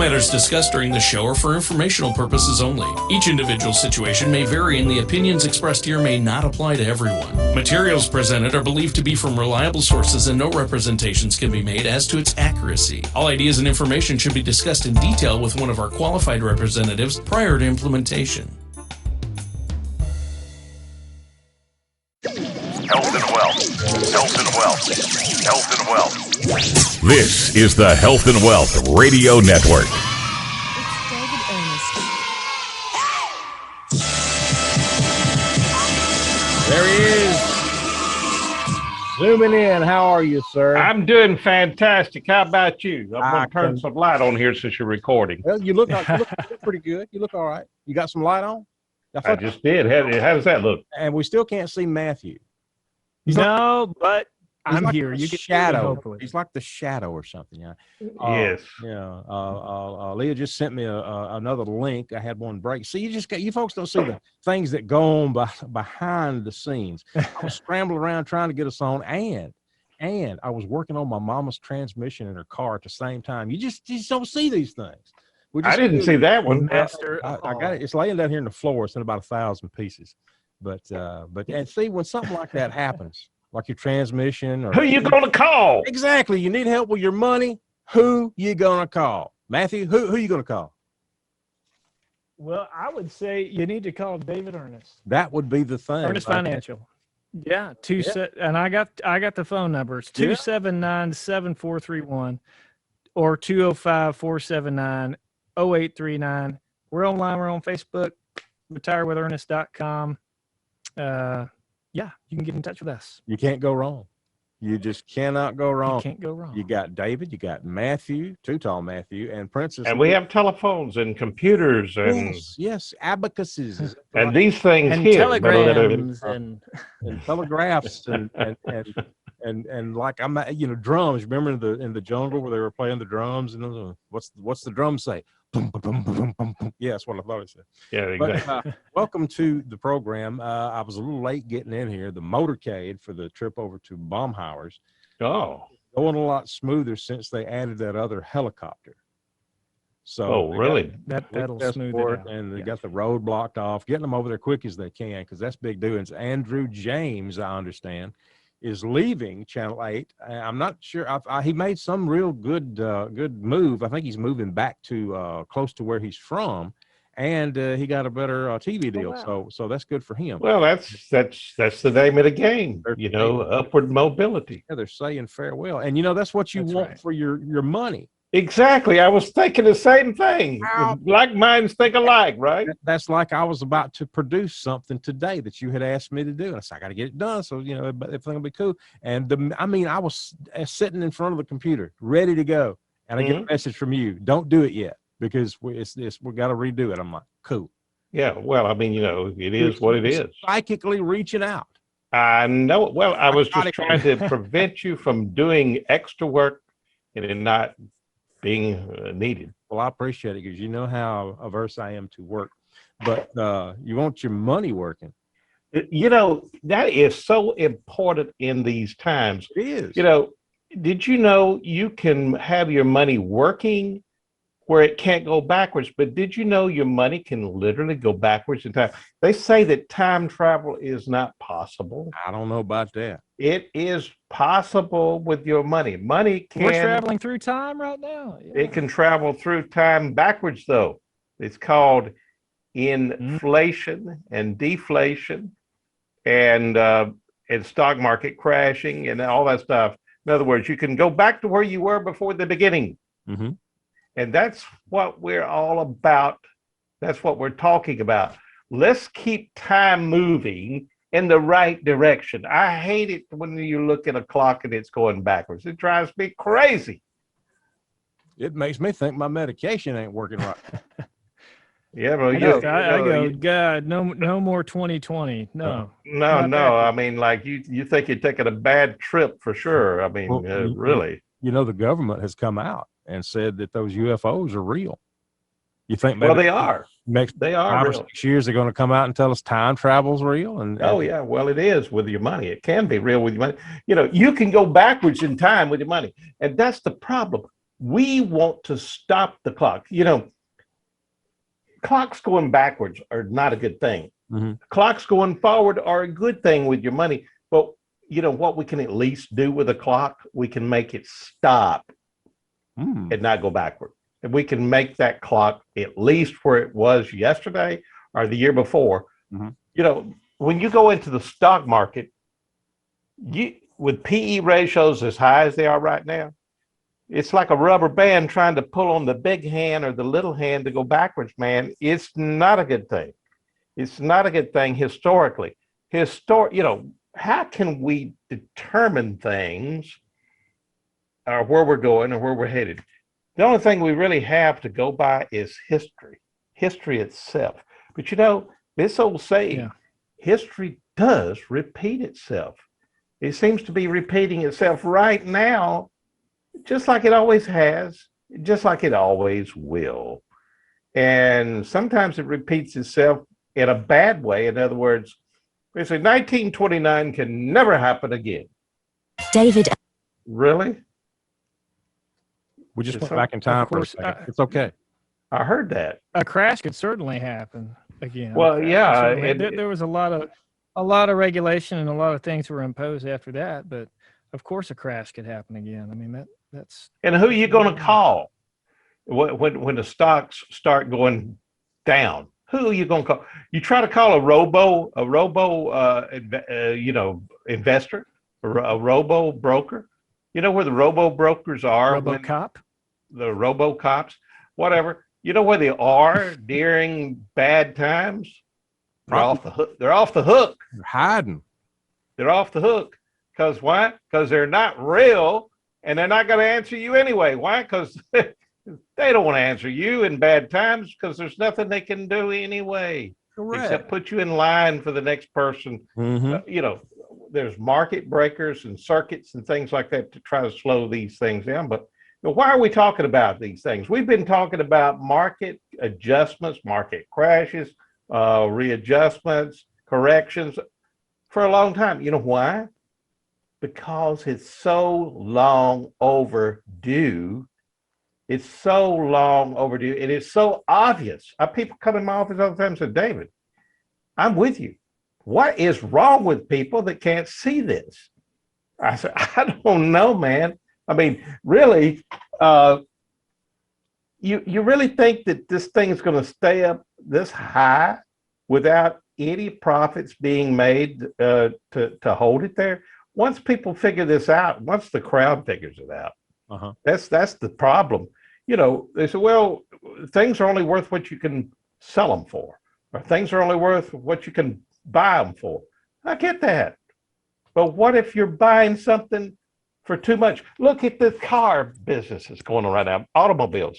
matters discussed during this show are for informational purposes only. Each individual situation may vary, and the opinions expressed here may not apply to everyone. Materials presented are believed to be from reliable sources, and no representations can be made as to its accuracy. All ideas and information should be discussed in detail with one of our qualified representatives prior to implementation. Health and wealth. Health and wealth. Health and wealth. This is the Health and Wealth Radio Network. It's David Ernest. There he is. Zooming in. How are you, sir? I'm doing fantastic. How about you? I'm going to turn some light on here since you're recording. Well, you look pretty good. You look all right. You got some light on? I just did. How does that look? And we still can't see Matthew. No, but I'm like here. The You can shadow. hopefully. He's like the shadow or something. Yeah. Yes. Yeah. Leah just sent me another link. I had one break. See, you folks don't see the things that go on behind the scenes. I was scrambling around trying to get us on, and I was working on my mama's transmission in her car at the same time. You just don't see these things. I didn't see that one. I got it. It's laying down here in the floor. It's in about 1,000 pieces. But and see, when something like that happens, like your transmission, or who you gonna call? Exactly. You need help with your money. Who you gonna call? Matthew, who you gonna call? Well, I would say you need to call David Ernest. That would be the thing. Ernest Financial. Yeah, and I got the phone numbers 279-7431 or 205-479-0839. We're online. We're on Facebook. retirewithernest.com. Yeah, you can get in touch with us. You can't go wrong. You just cannot go wrong. You can't go wrong. You got David, you got Matthew, Too Tall Matthew, and Princess. And we have telephones and computers and yes, abacuses and these things and here, telegrams and telegraphs and like drums. Remember in the jungle where they were playing the drums and what's the drum say? Boom, boom, boom, boom, boom. Yeah, that's what I thought it said. Yeah, exactly. But, welcome to the program. I was a little late getting in here. The motorcade for the trip over to Baumhauer's. Oh, going a lot smoother since they added that other helicopter. So, really? That'll smooth it out. And they got the road blocked off, getting them over there quick as they can, because that's big doings. Andrew James, I understand, is leaving Channel 8. I'm not sure. He made some real good move. I think he's moving back to close to where he's from, and he got a better TV deal. Oh, wow. So that's good for him. Well, that's the name of the game. Upward mobility. Yeah, they're saying farewell, and that's what you want for your money. Exactly. I was thinking the same thing. Like minds think alike, right? That's like I was about to produce something today that you had asked me to do. And I said, I got to get it done. So, everything will be cool. And I was sitting in front of the computer, ready to go. And I get a message from you. Don't do it yet because we got to redo it. I'm like, cool. Yeah. Well, it is what it is. Psychically reaching out. I know. Well, I was just trying to prevent you from doing extra work and it not being needed. Well, I appreciate it because you know how averse I am to work, but you want your money working. That is so important in these times. It is. Did you know you can have your money working where it can't go backwards, but did you know your money can literally go backwards in time? They say that time travel is not possible. I don't know about that. It is possible with your money. Money can... We're traveling through time right now. Yeah. It can travel through time backwards, though. It's called inflation and deflation and stock market crashing and all that stuff. In other words, you can go back to where you were before the beginning. Mm-hmm. And that's what we're all about. That's what we're talking about. Let's keep time moving in the right direction. I hate it when you look at a clock and it's going backwards. It drives me crazy. It makes me think my medication ain't working right. Yeah, well, I go, God, no more 2020. No. I mean, like you think you're taking a bad trip for sure. I mean, really. The government has come out and said that those UFOs are real. You think maybe they are. They are 5 or 6 years they're going to come out and tell us time travel's real? Yeah, well, it is with your money. It can be real with your money. You can go backwards in time with your money, and that's the problem. We want to stop the clock. You know, clocks going backwards are not a good thing. Clocks going forward are a good thing with your money. But you know what we can at least do with a clock? We can make it stop and not go backward. And we can make that clock at least where it was yesterday or the year before. You know, when you go into the stock market, with PE ratios as high as they are right now, it's like a rubber band trying to pull on the big hand or the little hand to go backwards, man. It's not a good thing. It's not a good thing historically. You know, how can we determine things or where we're going or where we're headed? The only thing we really have to go by is history itself. But you know, this old saying, history does repeat itself. It seems to be repeating itself right now, just like it always has, just like it always will. And sometimes it repeats itself in a bad way. In other words, we say 1929 can never happen again. David. Really? We just went back in time for a second. It's okay. I heard that. A crash could certainly happen again. Well, yeah. There was a lot of regulation and a lot of things were imposed after that, but of course a crash could happen again. I mean, that's. And who are you going to call when the stocks start going down? Who are you going to call? You try to call a robo investor, or a robo broker. You know where the robo brokers are? RoboCop? The robo cops, whatever. You know where they are during bad times? They're off the hook. They're off the hook. They're hiding. They're off the hook. Because why? Because they're not real and they're not going to answer you anyway. Why? Because they don't want to answer you in bad times because there's nothing they can do anyway. Correct. Except put you in line for the next person. You know, there's market breakers and circuits and things like that to try to slow these things down. But why are we talking about these things? We've been talking about market adjustments, market crashes, readjustments, corrections for a long time. You know why? Because it's so long overdue. It's so long overdue. It is so obvious. People come in my office all the time and say, David, I'm with you. What is wrong with people that can't see this? I said, I don't know, man. I mean, really, you really think that this thing is going to stay up this high without any profits being made to hold it there? Once people figure this out, once the crowd figures it out, that's the problem. You know, they say, well, things are only worth what you can sell them for, or things are only worth what you can buy them for. I get that. But what if you're buying something for too much? Look at the car business that's going on right now, automobiles.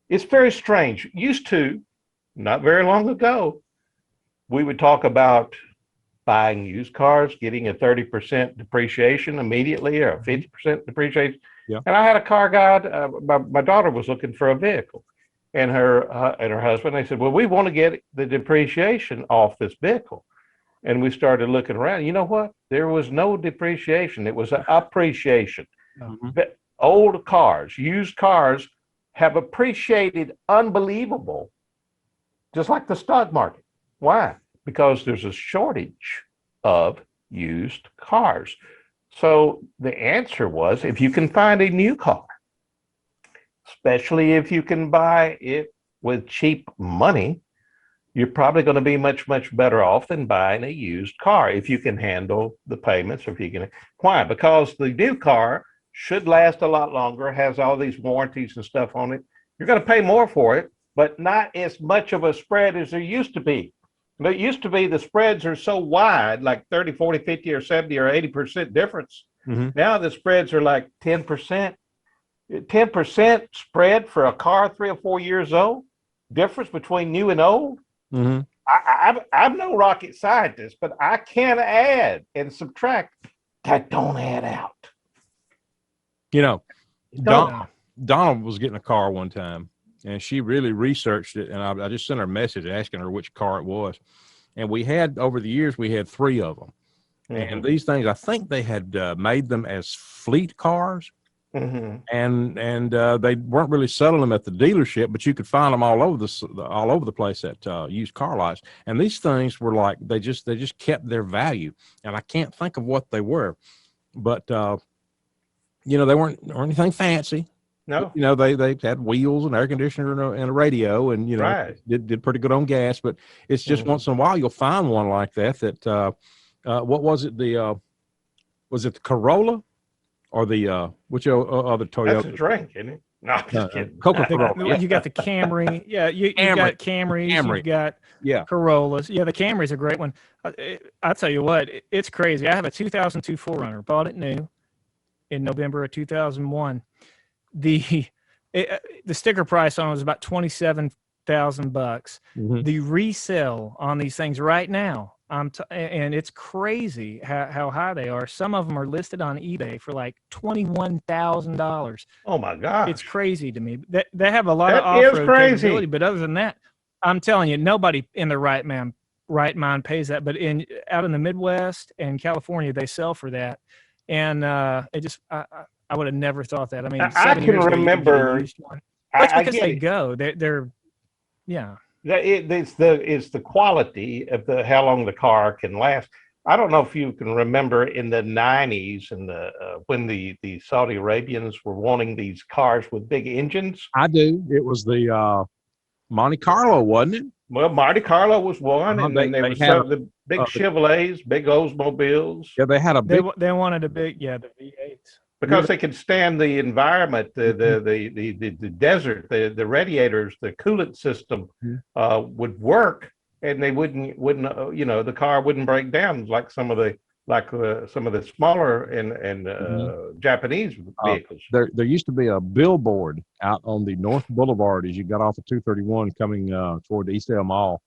It's very strange. Used to, not very long ago, we would talk about buying used cars, getting a 30% depreciation immediately or a 50% depreciation. Yeah. And I had a car guide. My daughter was looking for a vehicle, and her husband. They said, "Well, we want to get the depreciation off this vehicle." And we started looking around. You know what? There was no depreciation. It was an appreciation. But old cars, used cars, have appreciated unbelievable, just like the stock market. Why? Because there's a shortage of used cars. So the answer was, if you can find a new car, especially if you can buy it with cheap money, you're probably going to be much, much better off than buying a used car if you can handle the payments. Or if you can. Why? Because the new car should last a lot longer, has all these warranties and stuff on it. You're going to pay more for it, but not as much of a spread as there used to be. It used to be the spreads are so wide, like 30, 40, 50, or 70, or 80% difference. Now the spreads are like 10%. 10% spread for a car 3 or 4 years old, difference between new and old. I'm no rocket scientist, but I can add and subtract. That don't add out. You know, Donna was getting a car one time, and she really researched it, and I just sent her a message asking her which car it was. And we had, over the years, we had 3 of them. And these things, I think they had made them as fleet cars. Mhm. and they weren't really selling them at the dealership, but you could find them all over the place at used car lots. And these things were like they just kept their value, and I can't think of what they were, but they weren't or anything fancy. No. They had wheels and air conditioner and a radio, and Right. did pretty good on gas. But it's just once in a while you'll find one like that. What was it? Was it the Corolla? Or the which other Toyota? That's a drink, isn't it? No, I'm just kidding. Coca-Cola. You got the Camry. Yeah, you got Camrys. You've got Corollas. Yeah, the Camry's a great one. I'll tell you what, it's crazy. I have a 2002 4Runner. Bought it new in November of 2001. The sticker price on it was about $27,000. Mm-hmm. The resale on these things right now, and it's crazy how high they are. Some of them are listed on eBay for like $21,000. Oh my God! It's crazy to me. They have a lot of That is off-road crazy. capability, but other than that, I'm telling you, nobody in their right mind pays that. But out in the Midwest and California, they sell for that, and I would have never thought that. I mean, I can remember. That's I because get they it. go. They're yeah. It's the quality of how long the car can last. I don't know if you can remember in the 90s and when the Saudi Arabians were wanting these cars with big engines. I do. It was the Monte Carlo, wasn't it? Well, Monte Carlo was one, and then they were had the big Chevrolets, big Oldsmobiles. Yeah, they had a big. They wanted a big the V8s. Because they could stand the environment, the desert, the radiators, the coolant system would work, and they wouldn't the car wouldn't break down like some of the smaller and Japanese vehicles. There used to be a billboard out on the North Boulevard as you got off of 231 coming toward the East L Mall,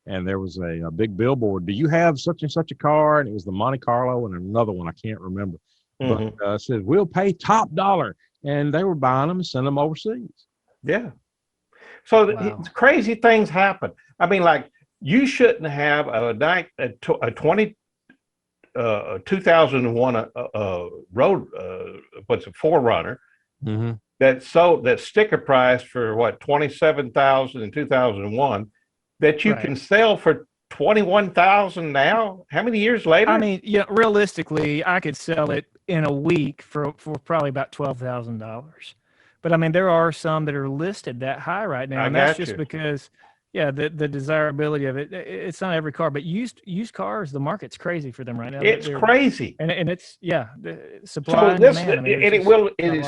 and there was a big billboard. Do you have such and such a car? And it was the Monte Carlo and another one I can't remember. But it says, we'll pay top dollar. And they were buying them and sending them overseas. Yeah. So crazy things happen. I mean, like, you shouldn't have a 2001 road, what's a 4Runner that sticker price for what, $27,000 in 2001 that you can sell for $21,000 now. How many years later? I mean, realistically, I could sell it in a week for probably about $12,000. But I mean, there are some that are listed that high right now, and that's just because, the desirability of it. It's not every car, but used cars, the market's crazy for them right now. It's crazy, and it's the supply and this, demand. I mean, it is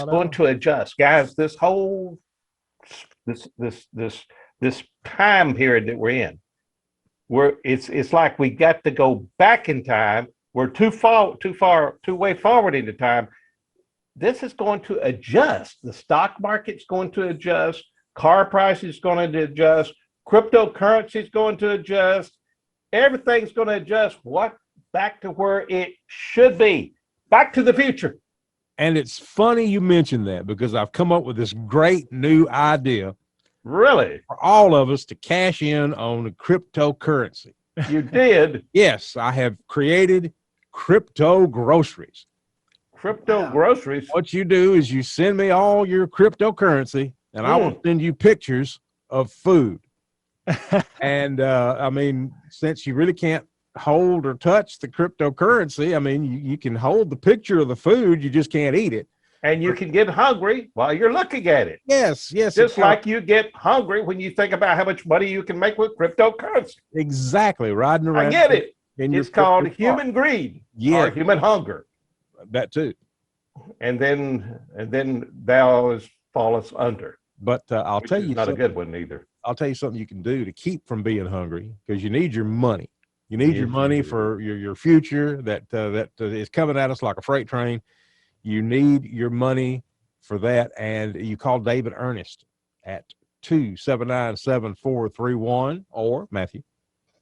going to adjust, guys. This whole this time period that we're in, where it's like we got to go back in time. We're too way forward into time. This is going to adjust. The stock market's going to adjust. Car prices going to adjust. Cryptocurrency is going to adjust. Everything's going to adjust. Back to where it should be. Back to the future. And it's funny you mentioned that, because I've come up with this great new idea. Really? For all of us to cash in on the cryptocurrency. You did? Yes, I have created crypto groceries. Crypto groceries? What you do is you send me all your cryptocurrency, and I will send you pictures of food. And I mean, since you really can't hold or touch the cryptocurrency, I mean, you can hold the picture of the food, you just can't eat it. And you can get hungry while you're looking at it. Yes. Just like you get hungry when you think about how much money you can make with cryptocurrency. Exactly. Riding around. I get it. It's called human greed. Or human hunger. That too. And then thou fallest under. But I'll tell you, not a good one either. I'll tell you something you can do to keep from being hungry, because you need your money. You need your money for your future that is coming at us like a freight train. You need your money for that, and you call David Ernest at 279-7431, or Matthew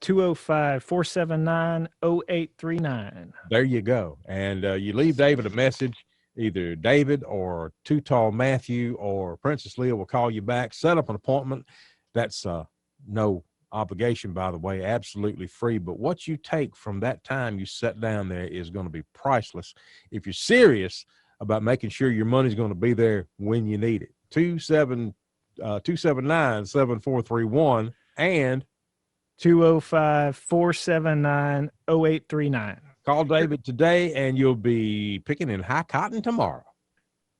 205-479-0839. There you go. And you leave David a message. Either David or Too Tall Matthew or Princess Leah will call you back. Set up an appointment. That's no obligation, by the way, absolutely free. But what you take from that time you sat down there is going to be priceless. If you're serious about making sure your money's going to be there when you need it. 279-7431 and 205-479-0839. Call David today, and you'll be picking in high cotton tomorrow.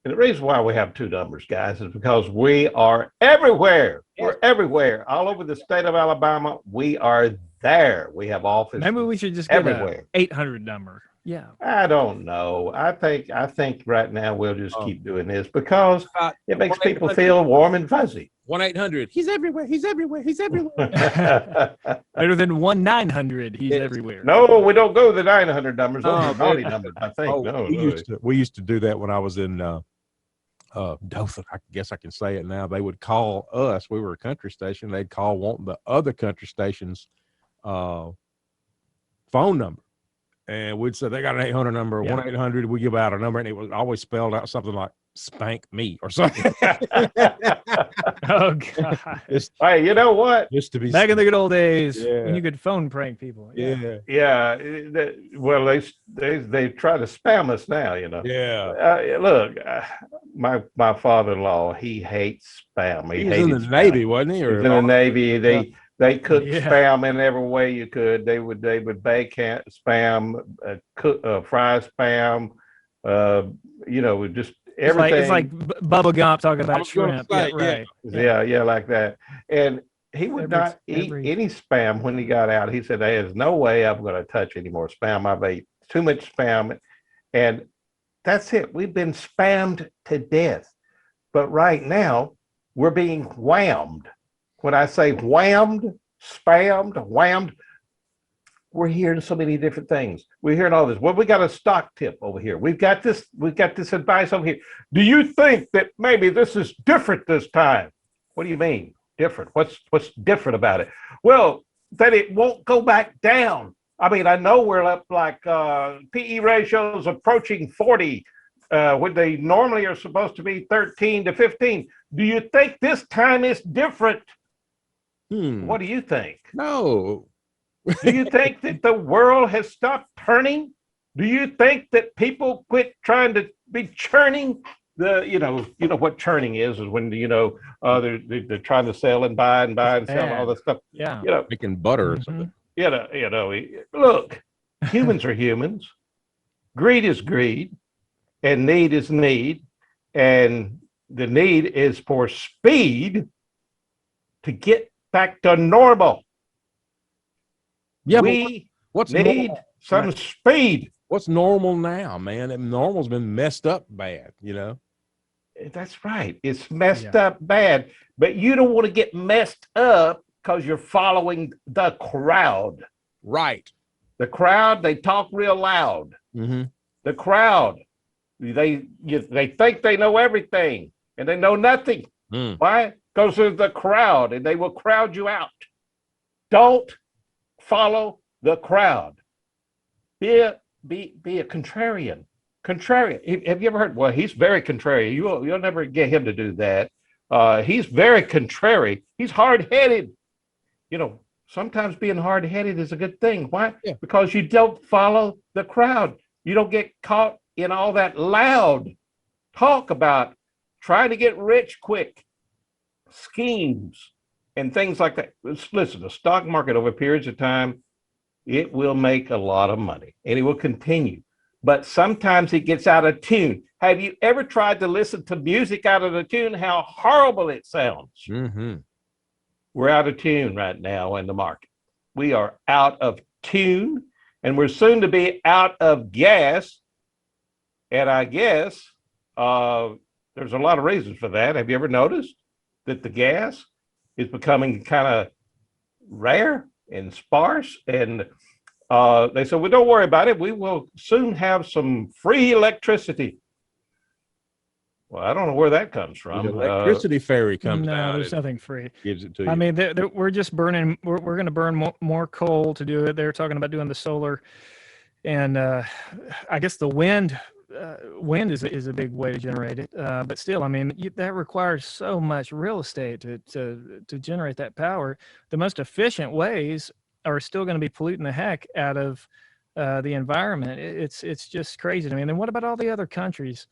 And the reason why we have two numbers, guys, is because we are everywhere. We're everywhere. All over the state of Alabama, we are there. We have offices. Maybe we should just get everywhere. a 800 number. Yeah. I don't know. I think right now we'll just keep doing this because it makes people feel warm and fuzzy. 1-800. He's everywhere. He's everywhere. He's everywhere. Better than 1-900. He's everywhere. No, we don't go to the 900 numbers. Those are naughty numbers, I think. We used to do that when I was in Dothan. I guess I can say it now. They would call us. We were a country station. They'd call wanting the other country station's phone number. And we'd say they got an 800 number, 1-800. We give out a number, and it was always spelled out something like "spank me" or something. Oh God! Hey, you know what? Just to be back in the good old days when you could phone prank people. Yeah. Well, they try to spam us now. You know. Yeah. Look, my father-in-law, he hates spam. He was in the Navy, wasn't he? He was in the Navy. They cooked spam in every way you could. They would bake spam, fry spam, just everything. It's like Bubba Gump talking about shrimp. Yeah, like that. And he would not eat any spam when he got out. He said, "There's no way I'm going to touch any more spam. I've ate too much spam." And that's it. We've been spammed to death. But right now, we're being whammed. When I say whammed, spammed, we're hearing so many different things. We're hearing all this. Well, we got a stock tip over here. We've got this advice over here. Do you think that maybe this is different this time? What do you mean different? What's different about it? Well, that it won't go back down. I mean, I know we're up like PE ratios approaching 40 when they normally are supposed to be 13 to 15. Do you think this time is different? What do you think? No. Do you think that the world has stopped turning? Do you think that people quit trying to be churning? You know what churning is when they're trying to sell and buy and sell all this stuff. Yeah. Making butter or something. Look, humans are humans. Greed is greed, and need is need, and the need is for speed to get back to normal. Yeah, we need some speed. What's normal now, man? And normal's been messed up bad, That's right. It's messed up bad. But you don't want to get messed up because you're following the crowd. Right. The crowd, they talk real loud. Mm-hmm. The crowd, they think they know everything and they know nothing. Why? Because they're the crowd and they will crowd you out. Don't follow the crowd. Be a contrarian. Contrarian. Have you ever heard? Well, he's very contrary. You'll never get him to do that. He's very contrary. He's hard-headed. Sometimes being hard-headed is a good thing. Why? Yeah. Because you don't follow the crowd. You don't get caught in all that loud talk about trying to get rich quick, schemes, and things like that. Listen, the stock market over periods of time, it will make a lot of money and it will continue. But sometimes it gets out of tune. Have you ever tried to listen to music out of the tune? How horrible it sounds. Mm-hmm. We're out of tune right now in the market. We are out of tune and we're soon to be out of gas. And I guess there's a lot of reasons for that. Have you ever noticed that the gas is becoming kind of rare and sparse? And they said, well, don't worry about it. We will soon have some free electricity. Well, I don't know where that comes from. The electricity fairy comes down. No, there's nothing free. Gives it to you. I mean, we're just burning. We're going to burn more coal to do it. They're talking about doing the solar, and I guess the wind. Wind is a big way to generate it, but still, I mean, that requires so much real estate to generate that power. The most efficient ways are still going to be polluting the heck out of the environment. It's just crazy to me. And then what about all the other countries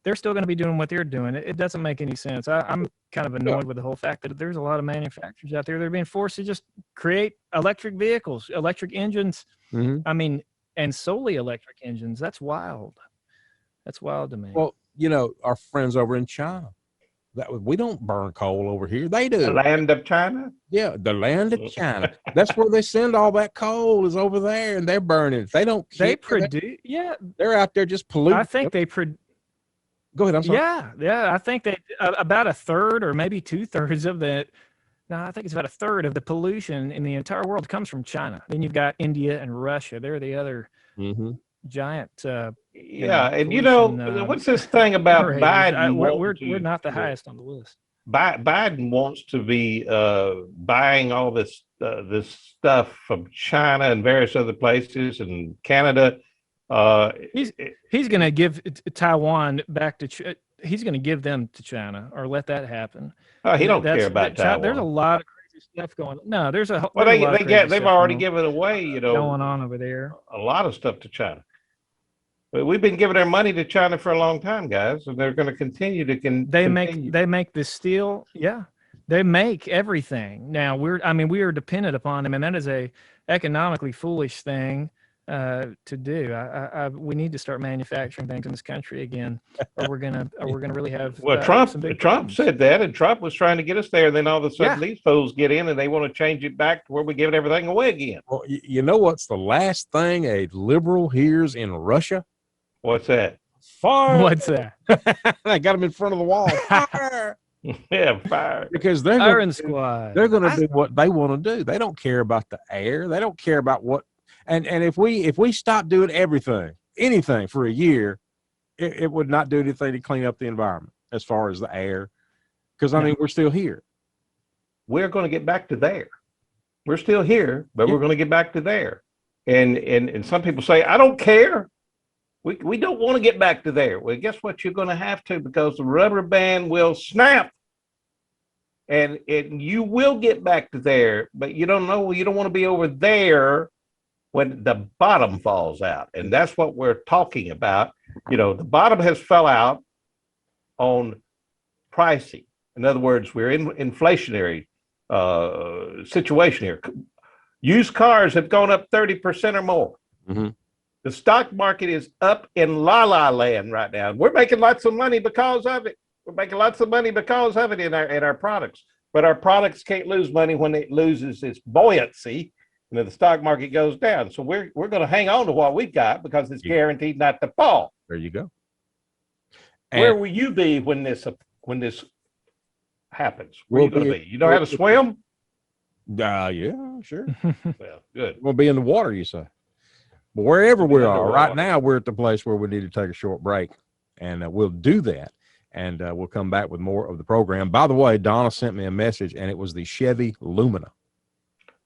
they're still going to be doing what they're doing. It doesn't make any sense. I'm kind of annoyed with the whole fact that there's a lot of manufacturers out there that are being forced to just create electric vehicles, electric engines. I mean, and solely electric engines. That's wild. That's wild to me. Well, you know, our friends over in China, we don't burn coal over here. They do. The land of China? Yeah, the land of China. That's where they send all that coal is over there, and they're burning. They don't. They produce. Yeah, they're out there just polluting. I think they produce. Go ahead. I'm sorry. Yeah. I think they about a third or maybe 2/3 of the. No, I think it's about a third of the pollution in the entire world comes from China. Then you've got India and Russia. They're the other giant. And you know, what's this thing about Biden? We're not the highest on the list. Biden wants to be buying all this stuff from China and various other places and Canada. He's going to give Taiwan back to. He's going to give them to China or let that happen. He don't care about Taiwan. There's a lot of crazy stuff going on. No, there's a. Well, they've already given away. You know, going on over there. A lot of stuff to China. But we've been giving our money to China for a long time, guys, and they're going to continue to. They make the steel. Yeah, they make everything. Now we are dependent upon them, and that is a economically foolish thing to do. We need to start manufacturing things in this country again, or we're gonna really have. Well, Trump said that, and Trump was trying to get us there. And then all of a sudden, these fools get in, and they want to change it back to where we give everything away again. Well, you know what's the last thing a liberal hears in Russia? What's that? Fire. What's that? I got them in front of the wall. Fire. Yeah, fire. Because they're squad. They're going to do what they want to do. They don't care about the air. They don't care about what. And if we stop doing anything for a year, it would not do anything to clean up the environment as far as the air. Because I mean, we're still here. We're going to get back to there. We're still here, but we're going to get back to there. And some people say, I don't care. We don't want to get back to there. Well, guess what? You're going to have to, because the rubber band will snap. And you will get back to there, but you don't know. You don't want to be over there when the bottom falls out. And that's what we're talking about. You know, the bottom has fell out on pricing. In other words, we're in inflationary situation here. Used cars have gone up 30% or more. The stock market is up in la-la land right now. We're making lots of money because of it. We're making lots of money because of it in our products. But our products can't lose money when it loses its buoyancy. And then the stock market goes down. So we're going to hang on to what we've got because it's guaranteed not to fall. There you go. Where will you be when this happens? Where are you going to be? You know how to swim? Yeah, sure. Well, good. We'll be in the water, you say. But wherever we are right now, we're at the place where we need to take a short break, and we'll do that, and we'll come back with more of the program. By the way, Donna sent me a message, and it was the Chevy Lumina.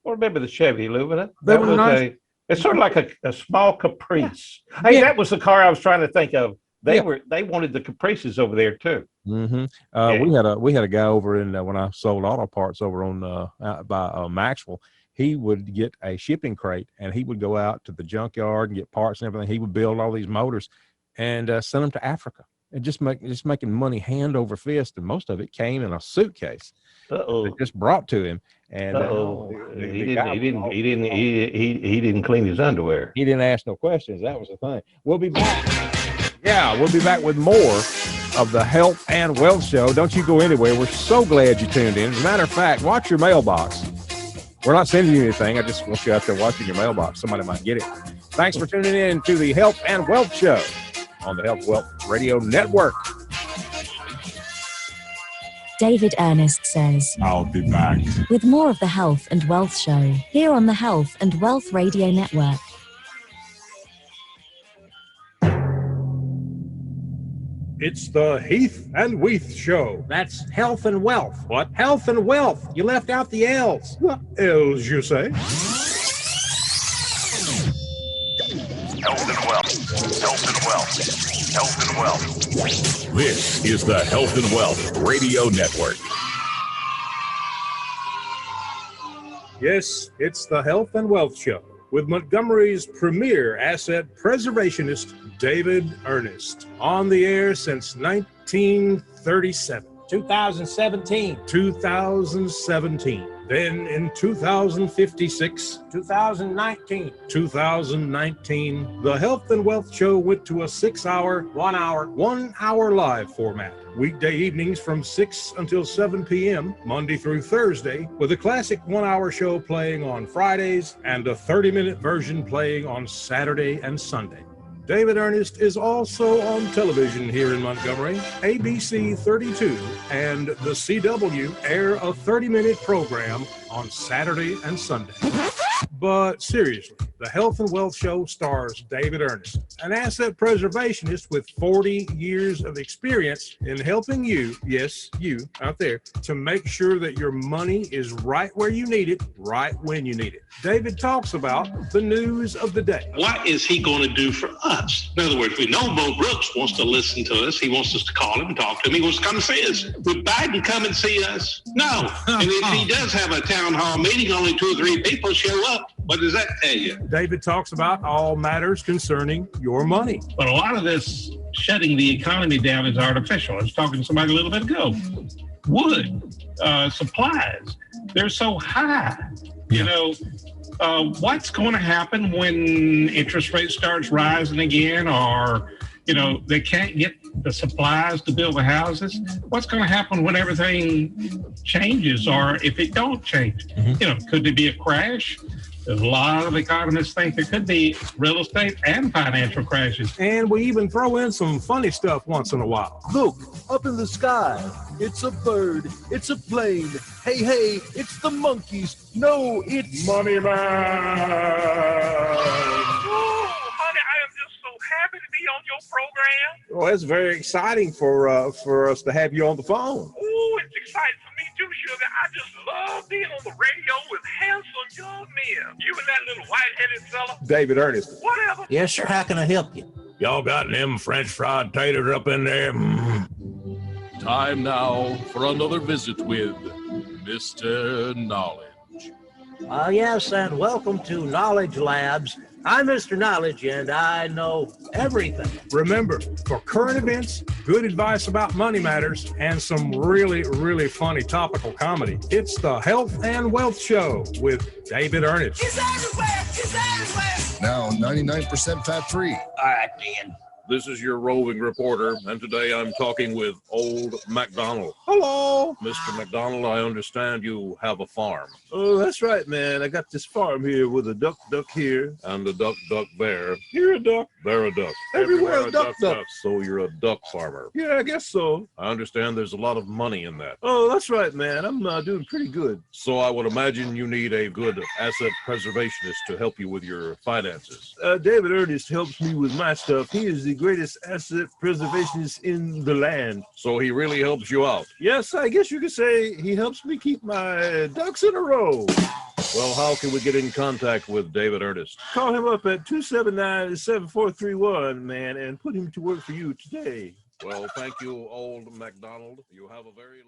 Well, remember the Chevy Lumina? That was nice. It's sort of like a small Caprice. Yeah. Hey, that was the car I was trying to think of. They wanted the Caprices over there too. We had a guy over in when I sold auto parts over on out by Maxwell. He would get a shipping crate and he would go out to the junkyard and get parts and everything. He would build all these motors and send them to Africa and just making money hand over fist. And most of it came in a suitcase. Just brought to him. And he didn't clean his underwear. He didn't ask no questions. That was the thing. We'll be back. Yeah, we'll be back with more of the Health and Wealth Show. Don't you go anywhere. We're so glad you tuned in. As a matter of fact, watch your mailbox. We're not sending you anything. I just want you out there watching your mailbox. Somebody might get it. Thanks for tuning in to the Health and Wealth Show on the Health Wealth Radio Network. David Ernest says, I'll be back with more of the Health and Wealth Show here on the Health and Wealth Radio Network. It's the Heath and Weath Show. That's Health and Wealth. What? Health and Wealth. You left out the L's. What L's, you say? Health and Wealth. Health and Wealth. Health and Wealth. This is the Health and Wealth Radio Network. Yes, it's the Health and Wealth Show. with Montgomery's premier asset preservationist, David Ernest. On the air since 1937. 2017. 2017. Then in 2056. 2019. 2019. The Health and Wealth Show went to a 6-hour, 1 hour live format. Weekday evenings from 6 until 7 p.m., Monday through Thursday, with a classic 1-hour show playing on Fridays and a 30-minute version playing on Saturday and Sunday. David Ernest is also on television here in Montgomery. ABC 32 and the CW air a 30-minute program on Saturday and Sunday. But seriously, the Health and Wealth Show stars David Ernest, an asset preservationist with 40 years of experience in helping you, yes, you out there, to make sure that your money is right where you need it, right when you need it. David talks about the news of the day. What is he going to do for us? In other words, we know Bo Brooks wants to listen to us. He wants us to call him and talk to him. He wants to come and see us. Would Biden come and see us? No. And if he does have a town hall meeting, only 2 or 3 people show up. What does that tell you? David talks about all matters concerning your money. But a lot of this shutting the economy down is artificial. I was talking to somebody a little bit ago. Wood, supplies, they're so high. You know, what's going to happen when interest rate starts rising again, or, you know, they can't get the supplies to build the houses? What's going to happen when everything changes, or if it don't change? You know, could there be a crash? A lot of economists think there could be real estate and financial crashes. And we even throw in some funny stuff once in a while. Look, up in the sky. It's a bird. It's a plane. Hey, hey, it's the monkeys. No, it's Money Man. Happy to be on your program. Well, it's very exciting for us to have you on the phone. Oh, it's exciting for me too, Sugar. I just love being on the radio with handsome young men. You and that little white-headed fella. David Ernest. Whatever. Yes, sir. How can I help you? Y'all got them French fried taters up in there? Time now for another visit with Mr. Knowledge. Yes, and welcome to Knowledge Labs. I'm Mr. Knowledge, and I know everything. Remember, for current events, good advice about money matters, and some really, really funny topical comedy, it's the Health and Wealth Show with David Ernest. It's everywhere! It's everywhere! Now 99% fat-free. All right, Dan. This is your roving reporter, and today I'm talking with Old MacDonald. Hello. Mr. MacDonald, I understand you have a farm. Oh, that's right, man. I got this farm here with a duck here. And a duck there. Here a duck. There a duck. Everywhere a duck. So you're a duck farmer. Yeah, I guess so. I understand there's a lot of money in that. Oh, that's right, man. I'm doing pretty good. So I would imagine you need a good asset preservationist to help you with your finances. David Ernest helps me with my stuff. He is the greatest asset preservationist in the land. So he really helps you out? Yes, I guess you could say he helps me keep my ducks in a row. Well, how can we get in contact with David Ernest? Call him up at 279-7431, man, and put him to work for you today. Well, thank you, Old MacDonald. You have a very...